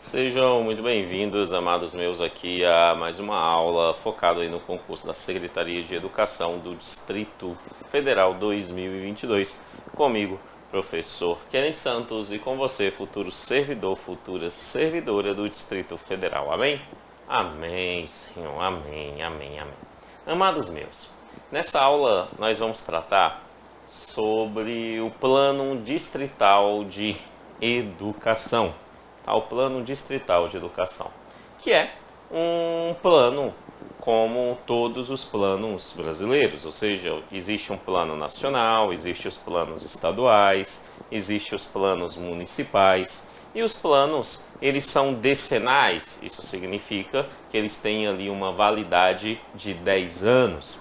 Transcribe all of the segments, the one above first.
Sejam muito bem-vindos, amados meus, aqui a mais uma aula focada aí no concurso da Secretaria de Educação do Distrito Federal 2022. Comigo, professor Kennedy Santos, e com você, futuro servidor, futura servidora do Distrito Federal. Amém? Amém, Senhor. Amém, amém, amém. Amados meus, nessa aula nós vamos tratar sobre o Plano Distrital de Educação. Ao Plano Distrital de Educação, que é um plano como todos os planos brasileiros, ou seja, existe um plano nacional, existe os planos estaduais, existe os planos municipais, e os planos, eles são decenais, isso significa que eles têm ali uma validade de 10 anos.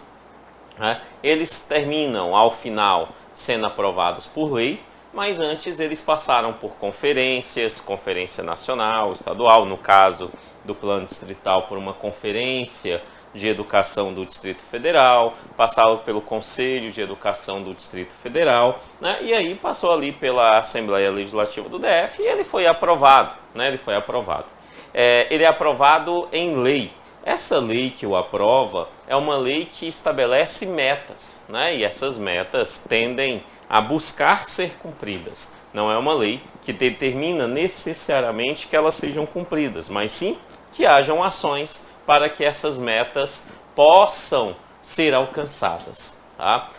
Né? Eles terminam, ao final, sendo aprovados por lei, mas antes eles passaram por conferências, conferência nacional, estadual, no caso do plano distrital por uma conferência de educação do Distrito Federal, passaram pelo Conselho de Educação do Distrito Federal, né? E aí passou ali pela Assembleia Legislativa do DF e ele foi aprovado, né? Ele é aprovado em lei. Essa lei que o aprova é uma lei que estabelece metas, né? E essas metas tendem a buscar ser cumpridas. Não é uma lei que determina necessariamente que elas sejam cumpridas, mas sim que hajam ações para que essas metas possam ser alcançadas. Tá?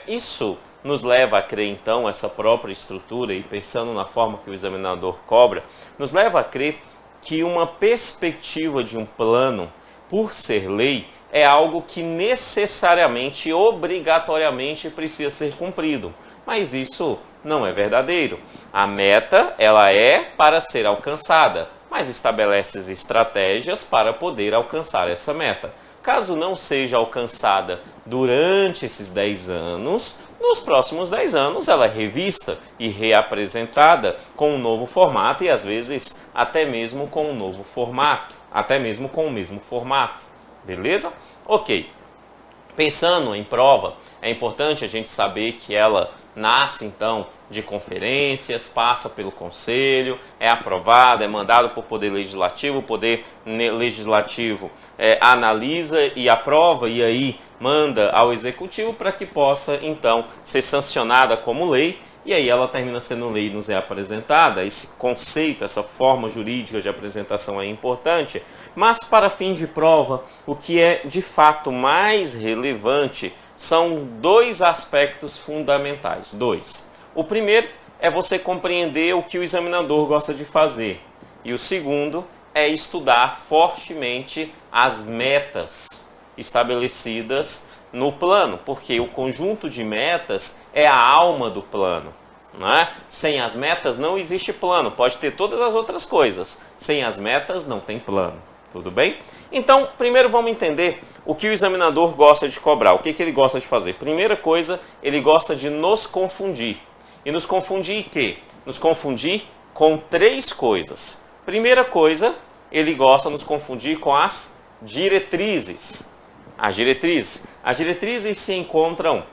Isso nos leva a crer, então, essa própria estrutura, e pensando na forma que o examinador cobra, nos leva a crer que uma perspectiva de um plano, por ser lei, é algo que necessariamente, obrigatoriamente precisa ser cumprido. Mas isso não é verdadeiro. A meta, ela é para ser alcançada, mas estabelece as estratégias para poder alcançar essa meta. Caso não seja alcançada durante esses 10 anos, nos próximos 10 anos ela é revista e reapresentada com um novo formato e às vezes até mesmo com um novo formato, até mesmo com o mesmo formato. Beleza? Ok. Pensando em prova, é importante a gente saber que ela nasce, então, de conferências, passa pelo Conselho, é aprovada, é mandada por Poder Legislativo, o Poder Legislativo analisa e aprova e aí manda ao Executivo para que possa, então, ser sancionada como lei. E aí ela termina sendo lei e nos é apresentada. Esse conceito, essa forma jurídica de apresentação é importante, mas para fins de prova, o que é de fato mais relevante são dois aspectos fundamentais. O primeiro é você compreender o que o examinador gosta de fazer. E o segundo é estudar fortemente as metas estabelecidas no plano, porque o conjunto de metas é a alma do plano. Não é? Sem as metas não existe plano, pode ter todas as outras coisas. Sem as metas não tem plano. Tudo bem? Então, primeiro vamos entender o que o examinador gosta de cobrar. O que ele gosta de fazer? Primeira coisa, ele gosta de nos confundir. E nos confundir em quê? Nos confundir com três coisas. Primeira coisa, ele gosta de nos confundir com as diretrizes. As diretrizes se encontram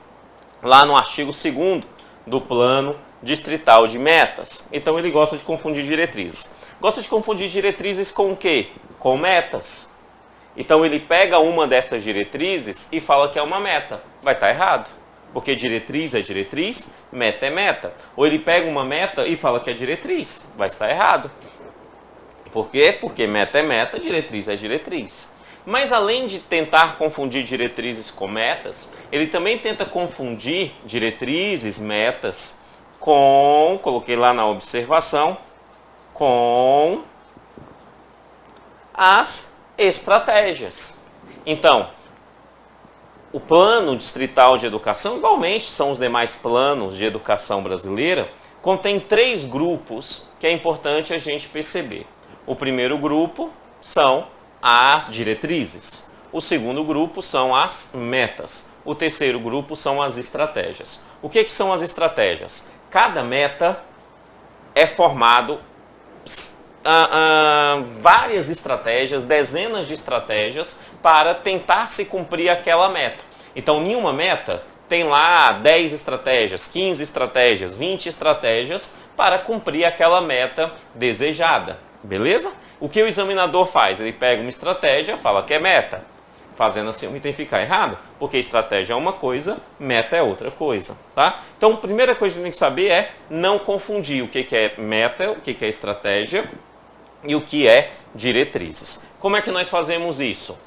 lá no artigo 2º do Plano Distrital de Metas. Então ele gosta de confundir diretrizes. Gosta de confundir diretrizes com o quê? Com metas. Então ele pega uma dessas diretrizes e fala que é uma meta. Vai estar errado, porque diretriz é diretriz, meta é meta. Ou ele pega uma meta e fala que é diretriz. Vai estar errado. Por quê? Porque meta é meta, diretriz é diretriz. Mas além de tentar confundir diretrizes com metas, ele também tenta confundir diretrizes, metas, com, coloquei lá na observação, com as estratégias. Então, o Plano Distrital de Educação, igualmente são os demais planos de educação brasileira, contém 3 grupos que é importante a gente perceber. O primeiro grupo são as diretrizes. O segundo grupo são as metas. O terceiro grupo são as estratégias. O que são as estratégias? Cada meta é formado várias estratégias, dezenas de estratégias para tentar se cumprir aquela meta. Então, em uma meta tem lá 10 estratégias, 15 estratégias, 20 estratégias para cumprir aquela meta desejada. Beleza? O que o examinador faz? Ele pega uma estratégia, fala que é meta, fazendo assim o item ficar errado, porque estratégia é uma coisa, meta é outra coisa, tá? Então, a primeira coisa que tem que saber é não confundir o que é meta, o que é estratégia e o que é diretrizes. Como é que nós fazemos isso?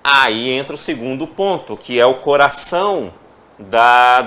Aí entra o segundo ponto, que é o coração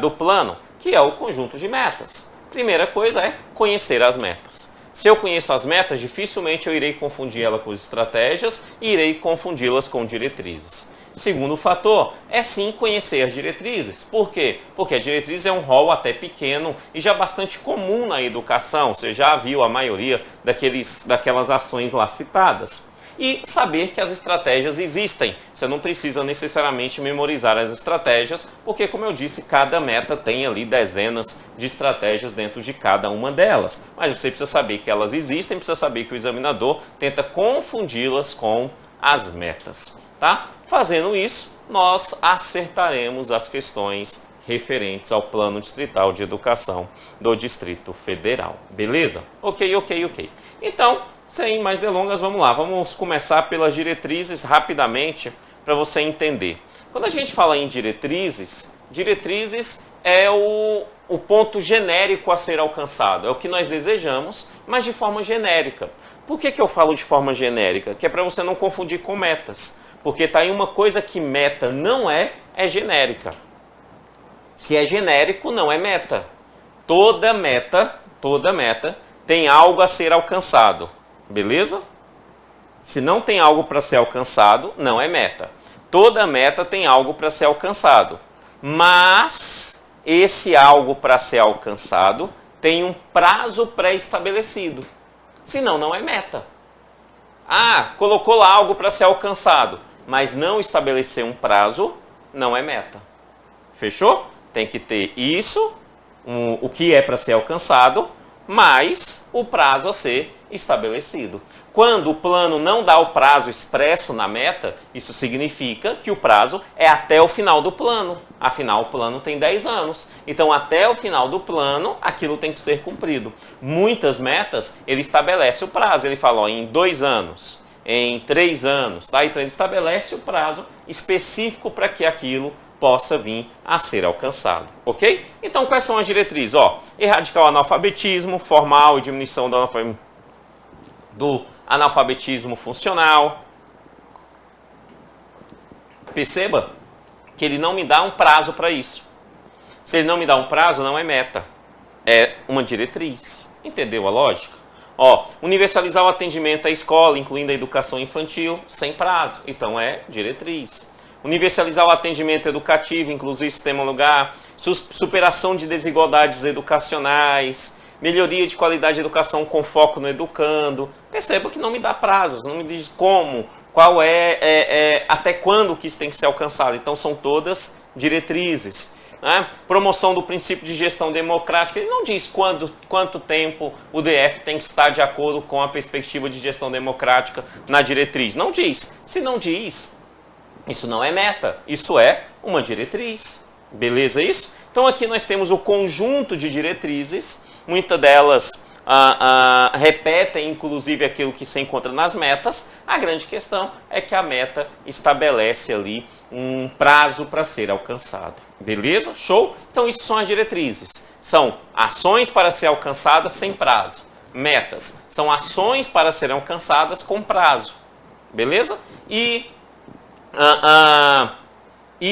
do plano, que é o conjunto de metas. Primeira coisa é conhecer as metas. Se eu conheço as metas, dificilmente eu irei confundir ela com estratégias e irei confundi-las com diretrizes. Segundo fator é sim conhecer as diretrizes. Por quê? Porque a diretriz é um rol até pequeno e já bastante comum na educação. Você já viu a maioria daquelas ações lá citadas. E saber que as estratégias existem. Você não precisa necessariamente memorizar as estratégias, porque, como eu disse, cada meta tem ali dezenas de estratégias dentro de cada uma delas. Mas você precisa saber que elas existem, precisa saber que o examinador tenta confundi-las com as metas. Tá? Fazendo isso, nós acertaremos as questões referentes ao Plano Distrital de Educação do Distrito Federal. Beleza? Ok. Então, sem mais delongas, vamos lá. Vamos começar pelas diretrizes rapidamente para você entender. Quando a gente fala em diretrizes, diretrizes é o ponto genérico a ser alcançado. É o que nós desejamos, mas de forma genérica. Por que eu falo de forma genérica? Que é para você não confundir com metas. Porque está aí uma coisa que meta não é genérica. Se é genérico, não é meta. Toda meta tem algo a ser alcançado. Beleza? Se não tem algo para ser alcançado, não é meta. Toda meta tem algo para ser alcançado. Mas esse algo para ser alcançado tem um prazo pré-estabelecido. Senão, não é meta. Ah, colocou lá algo para ser alcançado, mas não estabeleceu um prazo, não é meta. Fechou? Tem que ter isso, o que é para ser alcançado, mais o prazo a ser estabelecido. Quando o plano não dá o prazo expresso na meta, isso significa que o prazo é até o final do plano. Afinal, o plano tem 10 anos. Então, até o final do plano, aquilo tem que ser cumprido. Muitas metas, ele estabelece o prazo. Ele fala, ó, em 2 anos, em 3 anos. Tá? Então, ele estabelece o prazo específico para que aquilo possa vir a ser alcançado, ok? Então, quais são as diretrizes? Ó, erradicar o analfabetismo formal e diminuição do analfabetismo funcional. Perceba que ele não me dá um prazo para isso. Se ele não me dá um prazo, não é meta, é uma diretriz. Entendeu a lógica? Ó, universalizar o atendimento à escola, incluindo a educação infantil, sem prazo. Então, é diretriz. Universalizar o atendimento educativo, inclusive sistema lugar, superação de desigualdades educacionais, melhoria de qualidade de educação com foco no educando. Perceba que não me dá prazos, não me diz como, qual até quando que isso tem que ser alcançado. Então, são todas diretrizes. Né? Promoção do princípio de gestão democrática. Ele não diz quanto tempo o DF tem que estar de acordo com a perspectiva de gestão democrática na diretriz. Não diz. Se não diz, isso não é meta, isso é uma diretriz. Beleza isso? Então aqui nós temos o conjunto de diretrizes, muitas delas repetem inclusive aquilo que se encontra nas metas. A grande questão é que a meta estabelece ali um prazo para ser alcançado. Beleza? Show? Então isso são as diretrizes. São ações para ser alcançadas sem prazo. Metas são ações para serem alcançadas com prazo. Beleza? E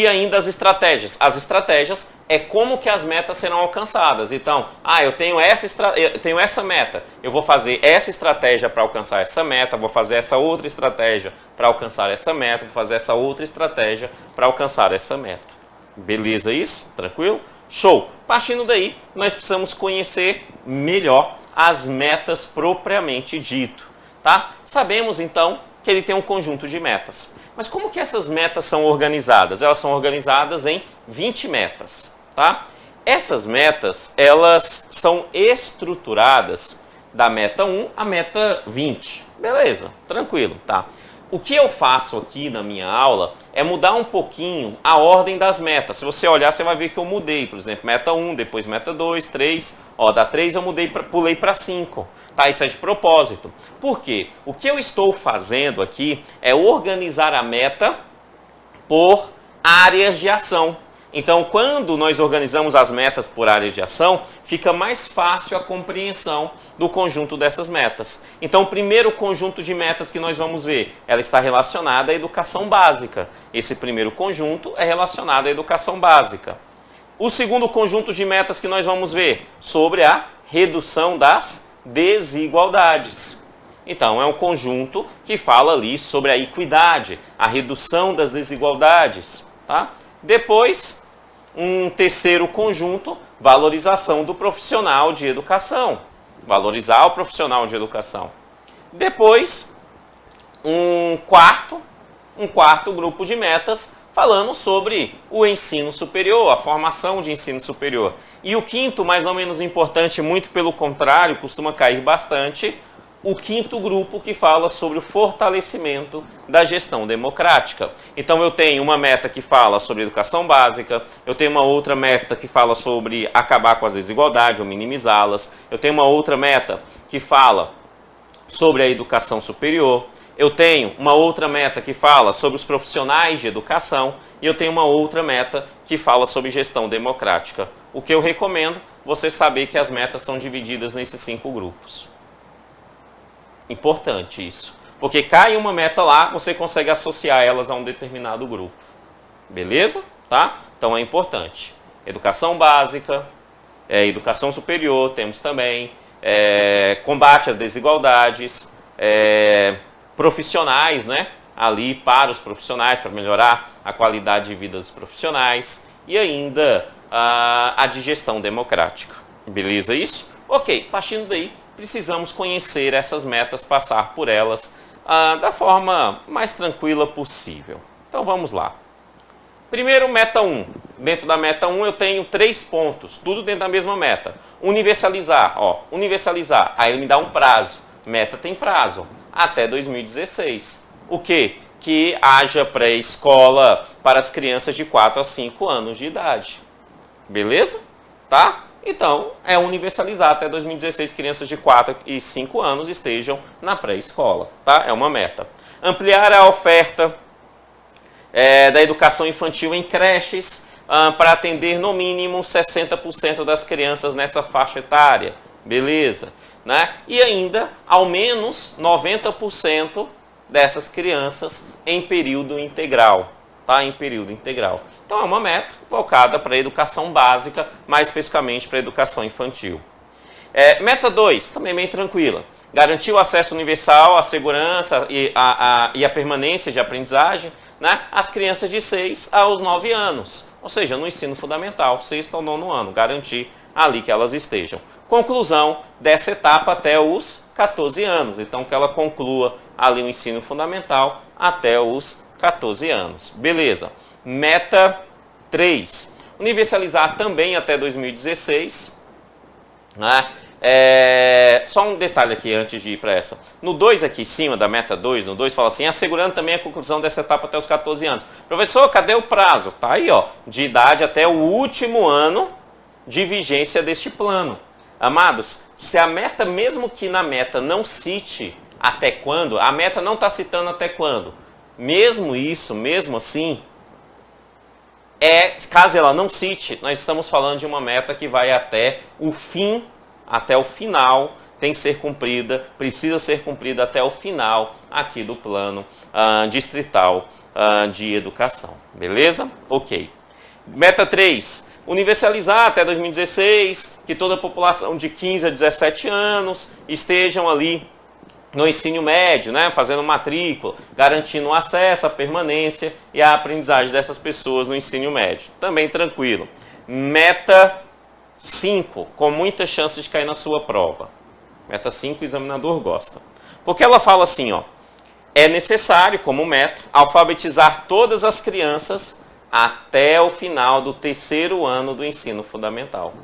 ainda as estratégias. As estratégias é como que as metas serão alcançadas. Então, eu tenho essa meta, eu vou fazer essa estratégia para alcançar essa meta, vou fazer essa outra estratégia para alcançar essa meta, vou fazer essa outra estratégia para alcançar essa meta. Beleza isso? Tranquilo? Show! Partindo daí, nós precisamos conhecer melhor as metas propriamente dito. Tá? Sabemos, então, que ele tem um conjunto de metas. Mas como que essas metas são organizadas? Elas são organizadas em 20 metas, tá? Essas metas, elas são estruturadas da meta 1 à meta 20. Beleza, tranquilo, tá? o que eu faço aqui na minha aula é mudar um pouquinho a ordem das metas. Se você olhar, você vai ver que eu mudei. Por exemplo, meta 1, depois meta 2, 3. Ó, da 3 eu pulei para 5. Tá? Isso é de propósito. Por quê? O que eu estou fazendo aqui é organizar a meta por áreas de ação. Então, quando nós organizamos as metas por áreas de ação, fica mais fácil a compreensão do conjunto dessas metas. Então, o primeiro conjunto de metas que nós vamos ver, ela está relacionada à educação básica. Esse primeiro conjunto é relacionado à educação básica. O segundo conjunto de metas que nós vamos ver, sobre a redução das desigualdades. Então, é um conjunto que fala ali sobre a equidade, a redução das desigualdades. Tá? Depois, um terceiro conjunto, valorização do profissional de educação. Valorizar o profissional de educação. Depois, um quarto grupo de metas, falando sobre o ensino superior, a formação de ensino superior. E o quinto, mais ou menos importante, muito pelo contrário, costuma cair bastante, o quinto grupo que fala sobre o fortalecimento da gestão democrática. Então eu tenho uma meta que fala sobre educação básica, eu tenho uma outra meta que fala sobre acabar com as desigualdades ou minimizá-las, eu tenho uma outra meta que fala sobre a educação superior, eu tenho uma outra meta que fala sobre os profissionais de educação e eu tenho uma outra meta que fala sobre gestão democrática. O que eu recomendo, você saber que as metas são divididas nesses 5 grupos. Importante isso. Porque cai uma meta lá, você consegue associar elas a um determinado grupo. Beleza? Tá? Então é importante. Educação básica, educação superior, temos também. Combate às desigualdades, profissionais, né? Ali para os profissionais, para melhorar a qualidade de vida dos profissionais. E ainda a de gestão democrática. Beleza isso? Ok, partindo daí, precisamos conhecer essas metas, passar por elas da forma mais tranquila possível. Então vamos lá. Primeiro, meta 1. Dentro da meta 1 eu tenho 3 pontos, tudo dentro da mesma meta. Universalizar, universalizar, aí ele me dá um prazo. Meta tem prazo, até 2016. O quê? Que haja pré-escola para as crianças de 4 a 5 anos de idade. Beleza? Tá? Então, é universalizar até 2016, crianças de 4 e 5 anos estejam na pré-escola. Tá? É uma meta. Ampliar a oferta da educação infantil em creches para atender no mínimo 60% das crianças nessa faixa etária. Beleza? Né? E ainda, ao menos 90% dessas crianças em período integral. Tá? Em período integral. Então é uma meta focada para a educação básica, mais especificamente para a educação infantil. Meta 2, também bem tranquila. Garantir o acesso universal, a segurança e a permanência de aprendizagem, né, às crianças de 6 aos 9 anos. Ou seja, no ensino fundamental, 6º ao 9º ano. Garantir ali que elas estejam. Conclusão dessa etapa até os 14 anos. Então que ela conclua ali o ensino fundamental até os 14 anos. Beleza. Meta 3. Universalizar também até 2016. Né? Só um detalhe aqui antes de ir para essa. No 2 aqui em cima da meta 2, no 2 fala assim, assegurando também a conclusão dessa etapa até os 14 anos. Professor, cadê o prazo? Tá aí, ó, de idade até o último ano de vigência deste plano. Amados, se a meta, mesmo que na meta não cite até quando, a meta não está citando até quando. Mesmo isso, mesmo assim, caso ela não cite, nós estamos falando de uma meta que vai até o fim, até o final, tem que ser cumprida, precisa ser cumprida até o final aqui do plano distrital de educação. Beleza? Ok. Meta 3. Universalizar até 2016, que toda a população de 15 a 17 anos estejam ali no ensino médio, né, fazendo matrícula, garantindo o acesso, a permanência e a aprendizagem dessas pessoas no ensino médio. Também tranquilo. Meta 5, com muita chance de cair na sua prova. Meta 5, o examinador gosta. Porque ela fala assim, ó, é necessário, como meta, alfabetizar todas as crianças até o final do 3º ano do ensino fundamental.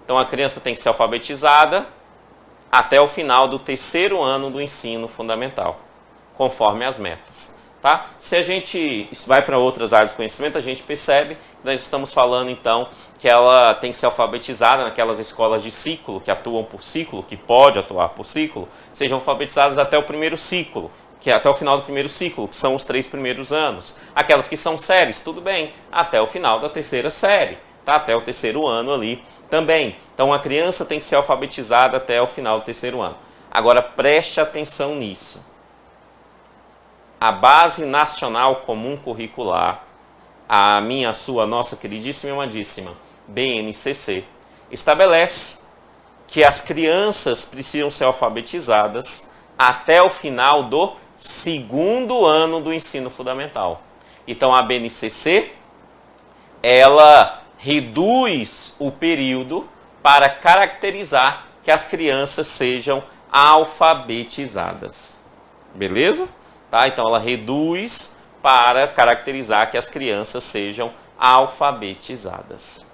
Então a criança tem que ser alfabetizada até o final do 3º ano do ensino fundamental. conforme as metas. Tá? Se a gente vai para outras áreas de conhecimento, a gente percebe que nós estamos falando, então, que ela tem que ser alfabetizada naquelas escolas de ciclo, que atuam por ciclo, que pode atuar por ciclo, sejam alfabetizadas até o primeiro ciclo, que é até o final do primeiro ciclo, que são os 3 primeiros anos. Aquelas que são séries, tudo bem, até o final da terceira série, tá? Até o terceiro ano ali também. Então, a criança tem que ser alfabetizada até o final do terceiro ano. Agora, preste atenção nisso. A Base Nacional Comum Curricular, a minha, a sua, nossa queridíssima e amadíssima BNCC, estabelece que as crianças precisam ser alfabetizadas até o final do segundo ano do ensino fundamental. Então a BNCC, ela reduz o período para caracterizar que as crianças sejam alfabetizadas. Beleza? Tá? Então ela reduz para caracterizar que as crianças sejam alfabetizadas.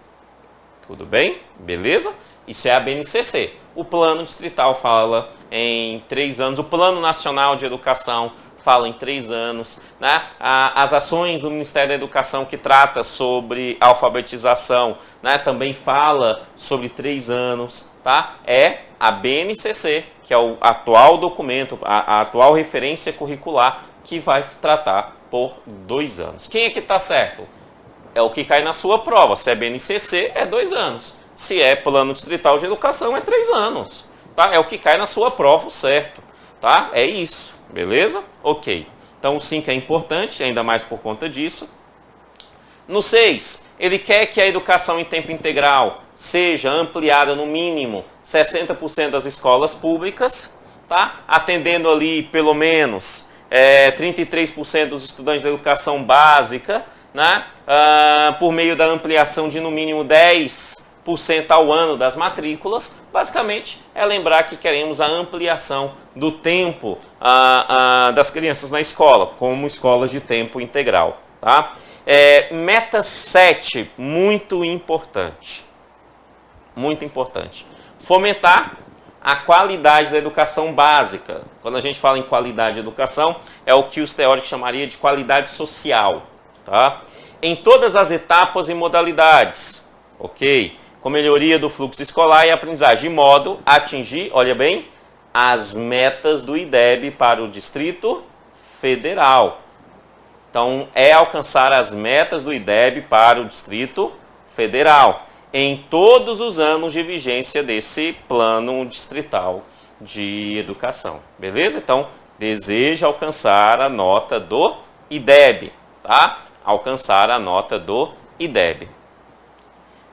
Tudo bem? Beleza? Isso é a BNCC. O Plano Distrital fala em 3 anos, o Plano Nacional de Educação fala em 3 anos, né? As ações do Ministério da Educação que trata sobre alfabetização, né? Também fala sobre 3 anos, tá? É a BNCC, que é o atual documento, a atual referência curricular, que vai tratar por 2 anos. Quem é que está certo? É o que cai na sua prova. Se é BNCC, é 2 anos. Se é Plano Distrital de Educação, é 3 anos. Tá? É o que cai na sua prova, o certo. Tá? É isso. Beleza? Ok. Então o 5 é importante, ainda mais por conta disso. No 6, ele quer que a educação em tempo integral seja ampliada no mínimo 60% das escolas públicas, tá? Atendendo ali pelo menos 33% dos estudantes da educação básica, né? Por meio da ampliação de no mínimo 10% ao ano das matrículas. Basicamente é lembrar que queremos a ampliação do tempo das crianças na escola, como escolas de tempo integral. Tá? Meta 7, muito importante. Muito importante. Fomentar a qualidade da educação básica. Quando a gente fala em qualidade de educação, é o que os teóricos chamariam de qualidade social. Tá? Em todas as etapas e modalidades. Ok? Com melhoria do fluxo escolar e aprendizagem, de modo a atingir, olha bem, as metas do IDEB para o Distrito Federal. Então, é alcançar as metas do IDEB para o Distrito Federal em todos os anos de vigência desse plano distrital de educação. Beleza? Então, deseja alcançar a nota do IDEB, tá? Alcançar a nota do IDEB.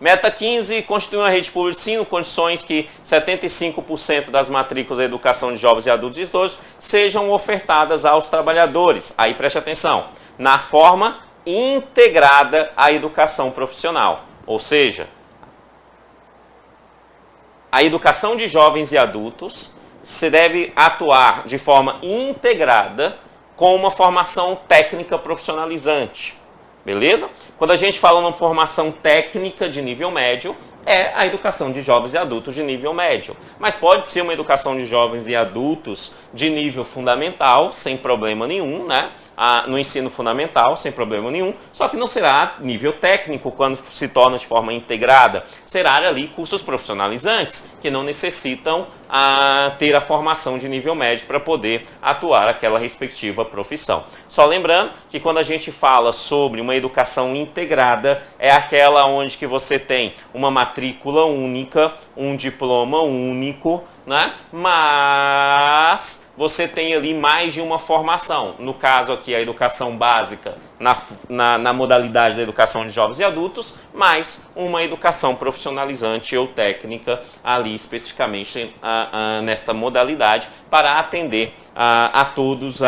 Meta 15, constituir uma rede pública de ensino, condições que 75% das matrículas da educação de jovens e adultos e idosos sejam ofertadas aos trabalhadores. Aí preste atenção, na forma integrada à educação profissional. Ou seja, a educação de jovens e adultos se deve atuar de forma integrada com uma formação técnica profissionalizante. Beleza? Quando a gente fala numa formação técnica de nível médio, é a educação de jovens e adultos de nível médio. Mas pode ser uma educação de jovens e adultos de nível fundamental, sem problema nenhum, né? No ensino fundamental, sem problema nenhum, só que não será nível técnico quando se torna de forma integrada. Será ali cursos profissionalizantes, que não necessitam ter a formação de nível médio para poder atuar aquela respectiva profissão. Só lembrando que quando a gente fala sobre uma educação integrada, é aquela onde que você tem uma matrícula única, um diploma único, né? Mas você tem ali mais de uma formação. No caso aqui, a educação básica na modalidade da educação de jovens e adultos, mais uma educação profissionalizante ou técnica ali especificamente nesta modalidade para atender a todos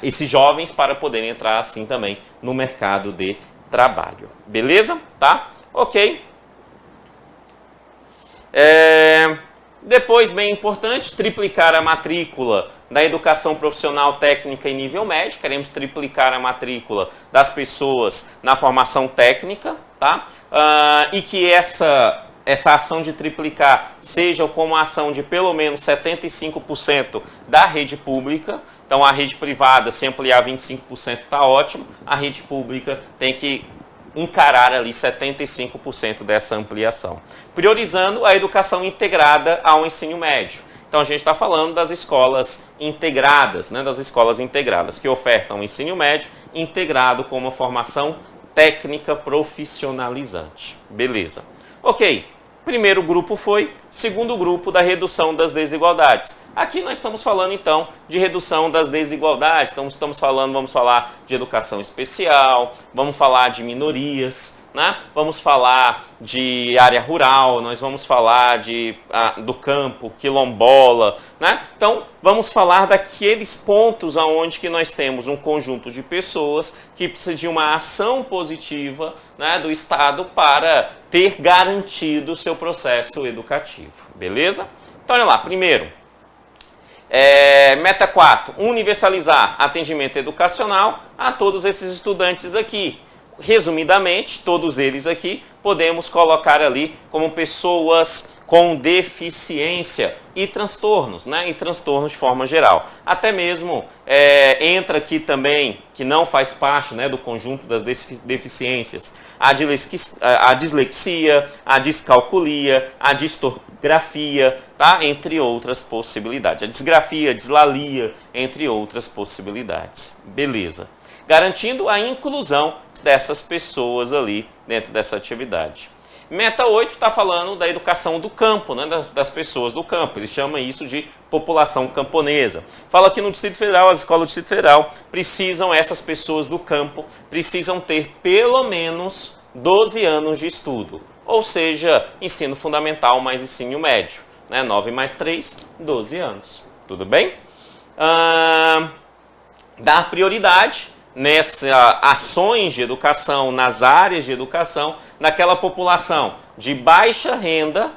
esses jovens para poderem entrar assim também no mercado de trabalho. Beleza? Tá? Ok. Depois, bem importante, triplicar a matrícula da educação profissional técnica em nível médio. Queremos triplicar a matrícula das pessoas na formação técnica, tá? E que essa ação de triplicar seja como a ação de pelo menos 75% da rede pública. Então, a rede privada, se ampliar 25%, está ótimo. A rede pública tem que encarar ali 75% dessa ampliação. Priorizando a educação integrada ao ensino médio. Então, a gente está falando das escolas integradas, né, das escolas integradas, que ofertam o ensino médio integrado com uma formação técnica profissionalizante. Beleza. Ok, primeiro grupo foi, segundo grupo da redução das desigualdades. Aqui nós estamos falando então de redução das desigualdades, então vamos falar de educação especial, vamos falar de minorias, né? Vamos falar de área rural, nós vamos falar do campo, quilombola, né? Então vamos falar daqueles pontos onde que nós temos um conjunto de pessoas que precisa de uma ação positiva, né, do Estado para ter garantido o seu processo educativo, beleza? Então olha lá, primeiro, meta 4, universalizar atendimento educacional a todos esses estudantes aqui. Resumidamente, todos eles aqui podemos colocar ali como pessoas com deficiência e transtornos, né? E transtornos de forma geral. Até mesmo entra aqui também, que não faz parte, né, do conjunto das deficiências, a dislexia, a descalculia, a distorgrafia, tá? Entre outras possibilidades. A disgrafia, a dislalia, entre outras possibilidades. Beleza. Garantindo a inclusão dessas pessoas ali dentro dessa atividade. Meta 8 está falando da educação do campo, né, das pessoas do campo. Eles chamam isso de população camponesa. Fala que no Distrito Federal, as escolas do Distrito Federal essas pessoas do campo precisam ter pelo menos 12 anos de estudo. Ou seja, ensino fundamental mais ensino médio. Né, 9 mais 3, 12 anos. Tudo bem? Dar prioridade nessas ações de educação, nas áreas de educação, naquela população de baixa renda,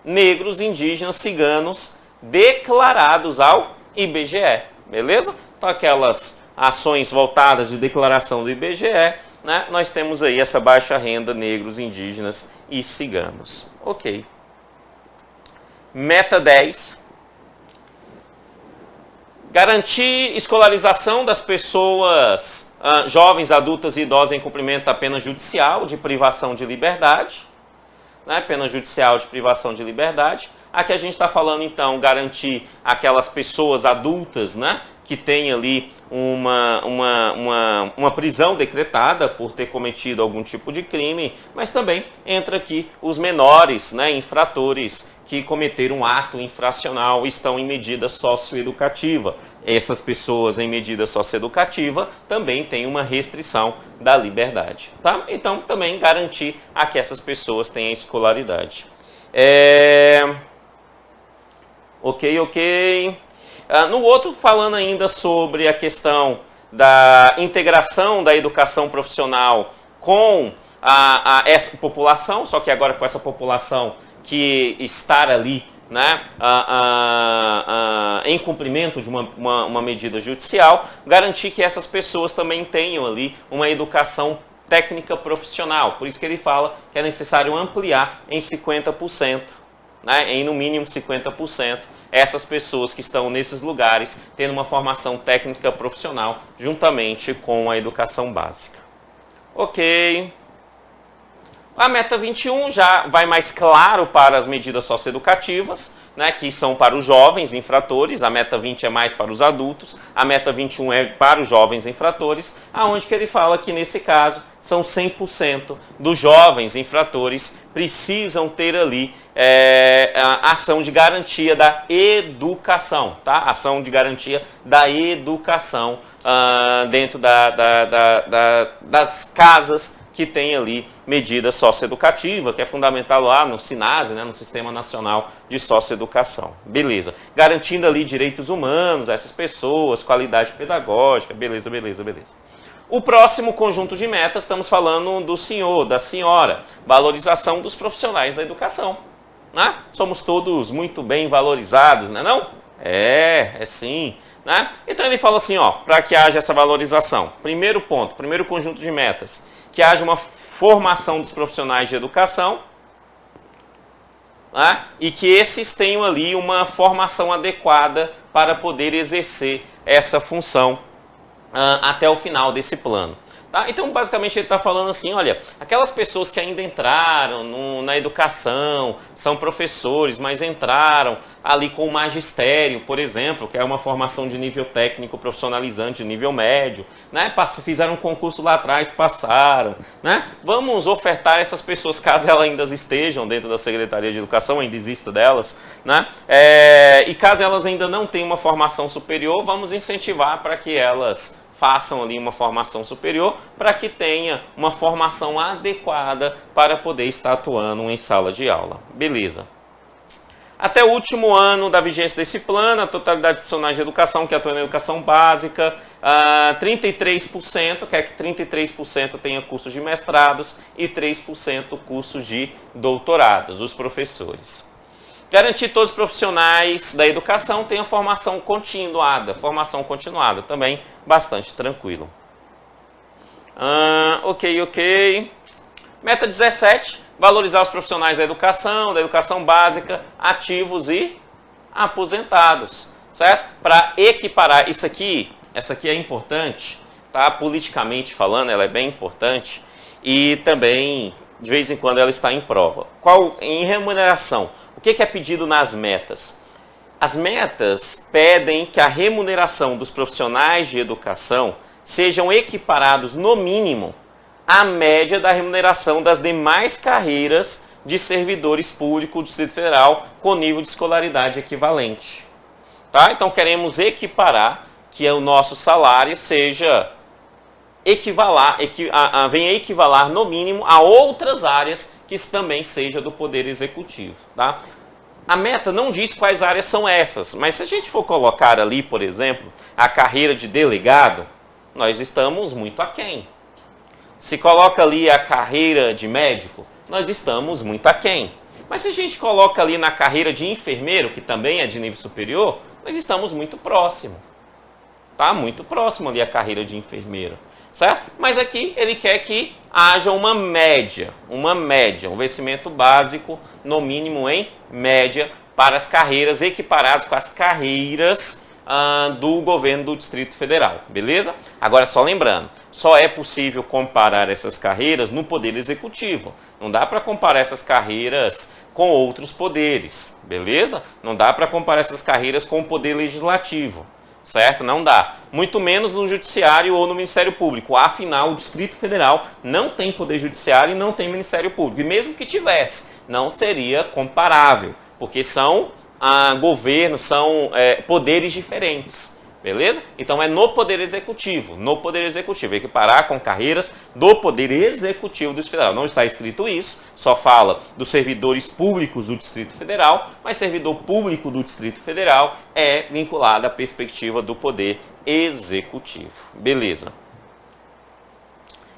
negros, indígenas, ciganos, declarados ao IBGE, beleza? Então, aquelas ações voltadas de declaração do IBGE, né? Nós temos aí essa baixa renda, negros, indígenas e ciganos. Ok. Meta 10. Garantir escolarização das pessoas jovens, adultas e idosas em cumprimento da pena judicial de privação de liberdade. Né? Pena judicial de privação de liberdade. Aqui a gente está falando, então, garantir aquelas pessoas adultas, né, que têm ali uma prisão decretada por ter cometido algum tipo de crime, mas também entra aqui os menores, né, infratores que cometeram um ato infracional estão em medida socioeducativa. Essas pessoas em medida socioeducativa também têm uma restrição da liberdade. Tá? Então, também garantir a que essas pessoas tenham escolaridade. Ok. No outro, falando ainda sobre a questão da integração da educação profissional com essa população, só que agora com essa população que estar ali, né, em cumprimento de uma medida judicial, garantir que essas pessoas também tenham ali uma educação técnica profissional. Por isso que ele fala que é necessário ampliar em 50%, né, em no mínimo 50%, essas pessoas que estão nesses lugares tendo uma formação técnica profissional juntamente com a educação básica. Ok. A meta 21 já vai mais claro para as medidas socioeducativas, né, que são para os jovens infratores. A meta 20 é mais para os adultos, a meta 21 é para os jovens infratores, aonde que ele fala que nesse caso são 100% dos jovens infratores precisam ter ali a ação de garantia da educação, tá? Ação de garantia da educação dentro das casas que tem ali medida socioeducativa, que é fundamental lá no SINASE, né, no Sistema Nacional de Socioeducação. Beleza. Garantindo ali direitos humanos a essas pessoas, qualidade pedagógica, beleza. O próximo conjunto de metas, estamos falando do senhor, da senhora, valorização dos profissionais da educação. Né? Somos todos muito bem valorizados, não é não? É sim. Né? Então ele fala assim, para que haja essa valorização. Primeiro ponto, primeiro conjunto de metas, que haja uma formação dos profissionais de educação né? E que esses tenham ali uma formação adequada para poder exercer essa função até o final desse plano. Tá? Então, basicamente, ele está falando assim, olha, aquelas pessoas que ainda entraram na educação, são professores, mas entraram ali com o magistério, por exemplo, que é uma formação de nível técnico profissionalizante, de nível médio, né? Fizeram um concurso lá atrás, passaram, né? Vamos ofertar essas pessoas, caso elas ainda estejam dentro da Secretaria de Educação, ainda exista delas, né? E caso elas ainda não tenham uma formação superior, vamos incentivar para que elas façam ali uma formação superior para que tenha uma formação adequada para poder estar atuando em sala de aula. Beleza. Até o último ano da vigência desse plano, a totalidade de profissionais de educação que atuam na educação básica, 33%, quer que 33% tenha cursos de mestrados e 3% cursos de doutorados, os professores. Garantir todos os profissionais da educação tenham formação continuada, também bastante tranquilo. Ok. Meta 17, valorizar os profissionais da educação básica, ativos e aposentados, certo? Para equiparar, essa aqui é importante, tá? Politicamente falando, ela é bem importante e também, de vez em quando, ela está em prova. Em remuneração, o que é pedido nas metas? As metas pedem que a remuneração dos profissionais de educação sejam equiparados, no mínimo, à média da remuneração das demais carreiras de servidores públicos do Distrito Federal com nível de escolaridade equivalente. Tá? Então, queremos equiparar que o nosso salário venha equivalar, no mínimo, a outras áreas que também seja do Poder Executivo. Tá? A meta não diz quais áreas são essas, mas se a gente for colocar ali, por exemplo, a carreira de delegado, nós estamos muito aquém. Se coloca ali a carreira de médico, nós estamos muito aquém. Mas se a gente coloca ali na carreira de enfermeiro, que também é de nível superior, nós estamos muito próximo. Tá? Muito próximo ali a carreira de enfermeiro. Certo? Mas aqui ele quer que haja uma média, um vencimento básico, no mínimo em média, para as carreiras equiparadas com as carreiras do governo do Distrito Federal, beleza? Agora, só lembrando, só é possível comparar essas carreiras no Poder Executivo. Não dá para comparar essas carreiras com outros poderes, beleza? Não dá para comparar essas carreiras com o Poder Legislativo. Certo? Não dá. Muito menos no Judiciário ou no Ministério Público. Afinal, o Distrito Federal não tem Poder Judiciário e não tem Ministério Público. E mesmo que tivesse, não seria comparável, porque são governos, são poderes diferentes. Beleza? Então é no Poder Executivo. Equiparar com carreiras do Poder Executivo do Distrito Federal. Não está escrito isso, só fala dos servidores públicos do Distrito Federal, mas servidor público do Distrito Federal é vinculado à perspectiva do Poder Executivo. Beleza.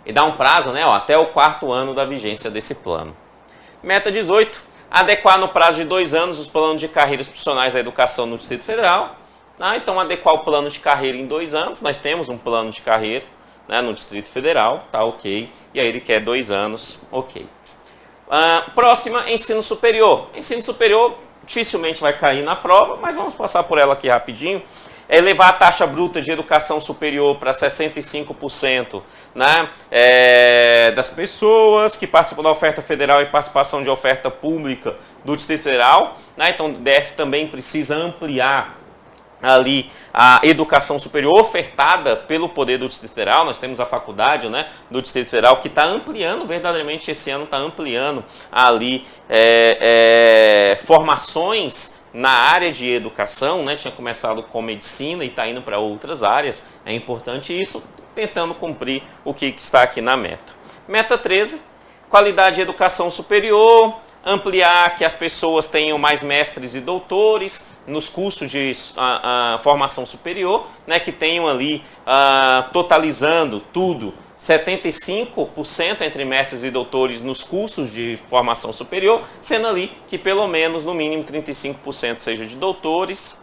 E dá um prazo, né, até o 4º ano da vigência desse plano. Meta 18. Adequar no prazo de 2 anos os planos de carreiras profissionais da educação no Distrito Federal. Então, adequar o plano de carreira em 2 anos. Nós temos um plano de carreira, né, no Distrito Federal, tá ok. E aí ele quer 2 anos, ok. Próxima, ensino superior. Ensino superior dificilmente vai cair na prova, mas vamos passar por ela aqui rapidinho. Elevar a taxa bruta de educação superior para 65%, né, das pessoas que participam da oferta federal e participação de oferta pública do Distrito Federal. Né, então, o DF também precisa ampliar ali a educação superior ofertada pelo Poder do Distrito Federal. Nós temos a faculdade, né, do Distrito Federal que está ampliando, verdadeiramente esse ano está ampliando ali formações na área de educação, né, tinha começado com medicina e está indo para outras áreas. É importante isso, tentando cumprir o que está aqui na meta. Meta 13, qualidade de educação superior, ampliar que as pessoas tenham mais mestres e doutores nos cursos de formação superior, né, que tenham ali, totalizando tudo, 75% entre mestres e doutores nos cursos de formação superior, sendo ali que pelo menos, no mínimo, 35% seja de doutores.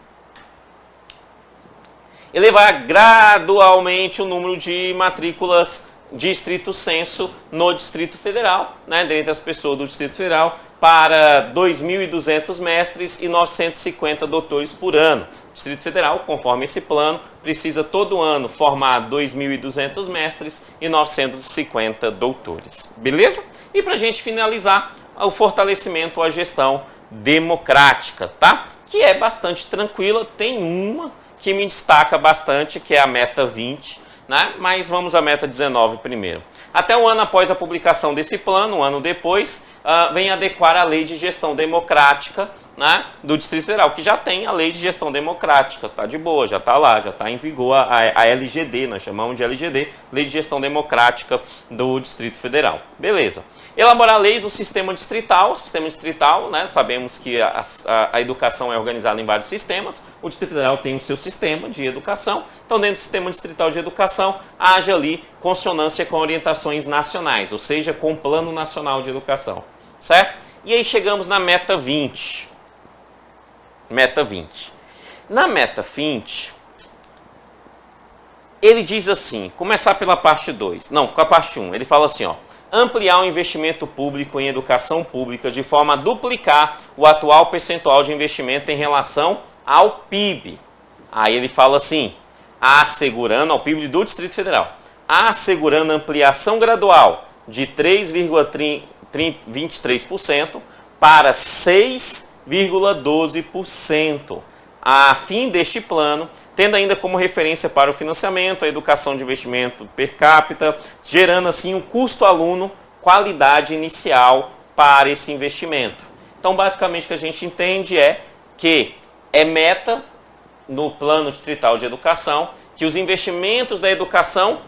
Elevar gradualmente o número de matrículas de estrito sensu no Distrito Federal, né, dentre as pessoas do Distrito Federal, para 2.200 mestres e 950 doutores por ano. O Distrito Federal, conforme esse plano, precisa todo ano formar 2.200 mestres e 950 doutores. Beleza? E para a gente finalizar, o fortalecimento à gestão democrática, tá? Que é bastante tranquila, tem uma que me destaca bastante, que é a meta 20, né? Mas vamos à meta 19 primeiro. Até um ano após a publicação desse plano, um ano depois, vem adequar a lei de gestão democrática, né, do Distrito Federal, que já tem a lei de gestão democrática, tá de boa, já está lá, já está em vigor a LGD, nós chamamos de LGD, Lei de Gestão Democrática do Distrito Federal. Beleza. Elaborar leis do sistema distrital, né, sabemos que a educação é organizada em vários sistemas, o Distrito Federal tem o seu sistema de educação, então dentro do sistema distrital de educação, haja ali consonância com orientações nacionais, ou seja, com o Plano Nacional de Educação, certo? E aí chegamos na meta 20. Meta 20. Na meta 20, ele diz assim, começar pela parte 2, não, com a parte 1, ele fala assim, ó, ampliar o investimento público em educação pública de forma a duplicar o atual percentual de investimento em relação ao PIB. Aí ele fala assim, assegurando ao PIB do Distrito Federal, assegurando ampliação gradual de 3,23% para 6,12%. A fim deste plano, tendo ainda como referência para o financiamento a educação de investimento per capita, gerando assim um custo aluno, qualidade inicial para esse investimento. Então, basicamente, o que a gente entende é que é meta no plano distrital de educação que os investimentos da educação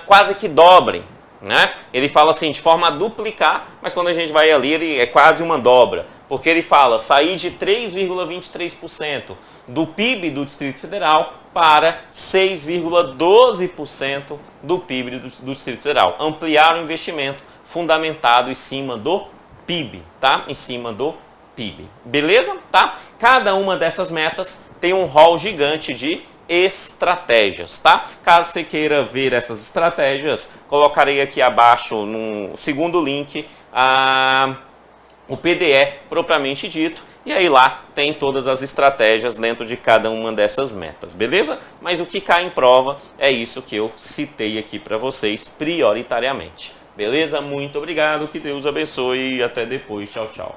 quase que dobrem. Né? Ele fala assim, de forma a duplicar, mas quando a gente vai ali, ele é quase uma dobra, porque ele fala sair de 3,23% do PIB do Distrito Federal para 6,12% do PIB do Distrito Federal. Ampliar o investimento fundamentado em cima do PIB, tá? Em cima do PIB. Beleza? Tá? Cada uma dessas metas tem um rol gigante de estratégias, tá? Caso você queira ver essas estratégias, colocarei aqui abaixo no segundo link o PDE propriamente dito, e aí lá tem todas as estratégias dentro de cada uma dessas metas, beleza? Mas o que cai em prova é isso que eu citei aqui para vocês prioritariamente, beleza? Muito obrigado, que Deus abençoe e até depois, tchau, tchau.